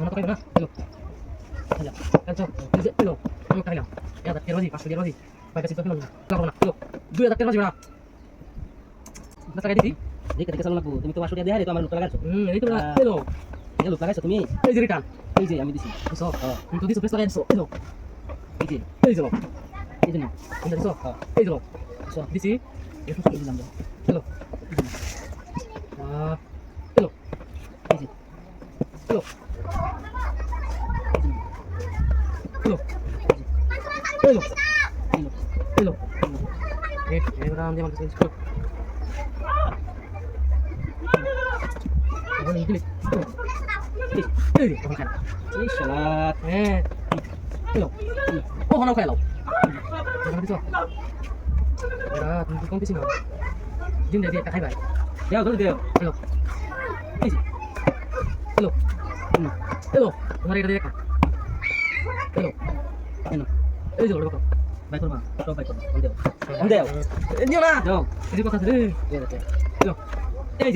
সোনা তো খাইবে না এলো আচ্ছা আচ্ছা এই যে এলো আমি খাইলাম 1000 টাকা বাজি 500 টাকা বাজি বাইরে সিদ্ধ খেলাম না লাগবে না এলো 2000 টাকা বাজি না না টাকা দিছি দেখে দেখে চালানো লাগবো তুমি তো 500 টাকা দেয়া রে তো আমার লোক লাগাইছো এই তো এলো এই লোক লাগাইছো তুমি এই যে রিটার্ন এই যে আমি দিছি দিছো তুমি তো দিছো পেছ লাগাই দিছো এলো এই যে এই যে এই যে না তুমি দিছো এই যে আচ্ছা দিছি একটু শুনে দিলাম দাও এলো এলো এই যে এলো এলো এলো এলো এবার আমি আমার কাছে স্কোর এখন ইংলিশ এই যে ওখানে এই শালা হ্যাঁ এলো ওখানে খাইলাও ওখানে দিছো এরা তুমি কোন কিছু না দিন দিয়ে একটা খাইবাই দেও ধরে দেও এলো এই যে এলো এলো তোমার এটা দেখা এলো এনো এই যে ওটা বাই করবা সব বাই করবা দেও দেও নিও না দাও এই যে কথা রে দেও এলো এই যে